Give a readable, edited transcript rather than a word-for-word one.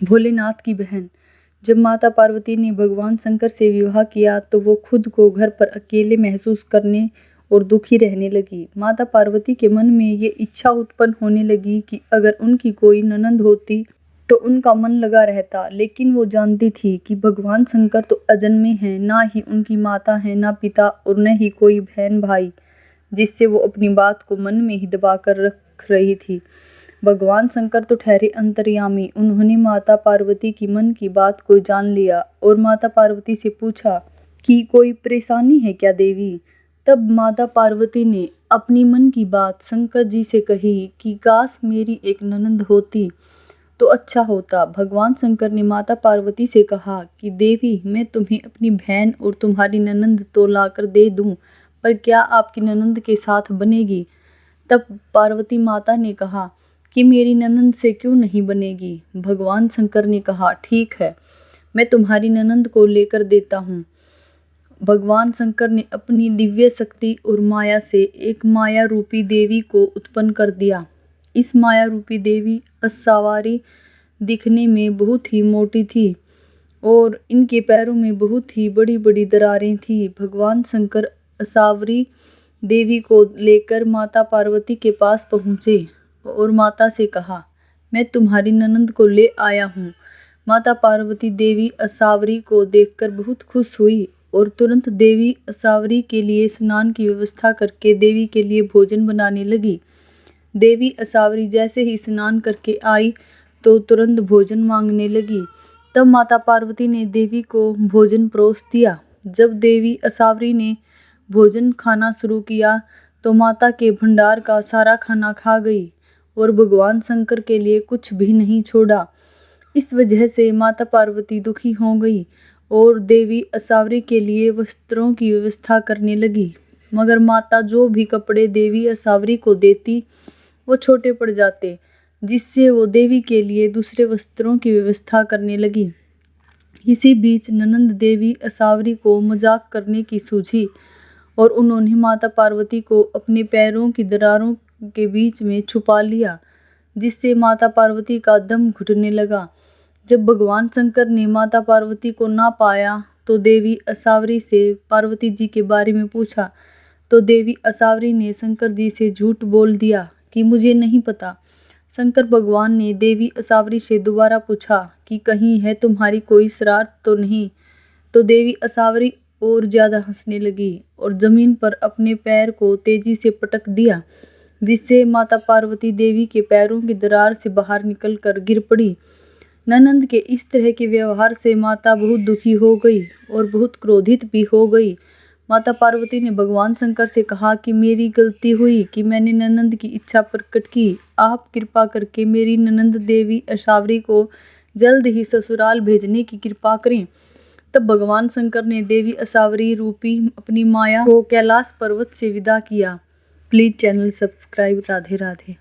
भोलेनाथ की बहन। जब माता पार्वती ने भगवान शंकर से विवाह किया तो वो खुद को घर पर अकेले महसूस करने और दुखी रहने लगी। माता पार्वती के मन में ये इच्छा उत्पन्न होने लगी कि अगर उनकी कोई ननंद होती तो उनका मन लगा रहता, लेकिन वो जानती थी कि भगवान शंकर तो अजन्मे हैं, ना ही उनकी माता है, ना पिता और न ही कोई बहन भाई जिससे वो अपनी बात को मन में ही दबा कर रख रही थी। भगवान शंकर तो ठहरे अंतर्यामी। उन्होंने माता पार्वती की मन की बात को जान लिया और माता पार्वती से पूछा कि कोई परेशानी है क्या देवी। तब माता पार्वती ने अपनी मन की बात शंकर जी से कही कि काश मेरी एक ननंद होती तो अच्छा होता। भगवान शंकर ने माता पार्वती से कहा कि देवी, मैं तुम्हें अपनी बहन और तुम्हारी ननंद तो लाकर दे दूं, पर क्या आपकी ननंद के साथ बनेगी। तब पार्वती माता ने कहा कि मेरी ननंद से क्यों नहीं बनेगी। भगवान शंकर ने कहा ठीक है, मैं तुम्हारी ननंद को लेकर देता हूँ। भगवान शंकर ने अपनी दिव्य शक्ति और माया से एक माया रूपी देवी को उत्पन्न कर दिया। इस माया रूपी देवी असावारी दिखने में बहुत ही मोटी थी और इनके पैरों में बहुत ही बड़ी बड़ी दरारें थी। भगवान शंकर असावरी देवी को लेकर माता पार्वती के पास पहुँचे और माता से कहा, मैं तुम्हारी ननंद को ले आया हूँ। माता पार्वती देवी असावरी को देखकर बहुत खुश हुई और तुरंत देवी असावरी के लिए स्नान की व्यवस्था करके देवी के लिए भोजन बनाने लगी। देवी असावरी जैसे ही स्नान करके आई तो तुरंत भोजन मांगने लगी। तब माता पार्वती ने देवी को भोजन परोस दिया। जब देवी असावरी ने भोजन खाना शुरू किया तो माता के भंडार का सारा खाना खा गई और भगवान शंकर के लिए कुछ भी नहीं छोड़ा। इस वजह से माता पार्वती दुखी हो गई और देवी असावरी के लिए वस्त्रों की व्यवस्था करने लगी, मगर माता जो भी कपड़े देवी असावरी को देती वो छोटे पड़ जाते, जिससे वो देवी के लिए दूसरे वस्त्रों की व्यवस्था करने लगी। इसी बीच ननंद देवी असावरी को मजाक करने की सूझी और उन्होंने माता पार्वती को अपने पैरों की दरारों के बीच में छुपा लिया, जिससे माता पार्वती का दम घुटने लगा। जब भगवान शंकर ने माता पार्वती को ना पाया तो देवी असावरी से पार्वती जी के बारे में पूछा तो देवी असावरी ने शंकर जी से झूठ बोल दिया कि मुझे नहीं पता। शंकर भगवान ने देवी असावरी से दोबारा पूछा कि कहीं है तुम्हारी कोई शरारत तो नहीं। तो देवी असावरी और ज़्यादा हंसने लगी और ज़मीन पर अपने पैर को तेजी से पटक दिया, जिससे माता पार्वती देवी के पैरों की दरार से बाहर निकलकर गिर पड़ी। ननंद के इस तरह के व्यवहार से माता बहुत दुखी हो गई और बहुत क्रोधित भी हो गई। माता पार्वती ने भगवान शंकर से कहा कि मेरी गलती हुई कि मैंने ननंद की इच्छा प्रकट की। आप कृपा करके मेरी ननंद देवी असावरी को जल्द ही ससुराल भेजने की कृपा करें। तब भगवान शंकर ने देवी असावरी रूपी अपनी माया को कैलाश पर्वत से विदा किया। Please channel subscribe. Radhe Radhe.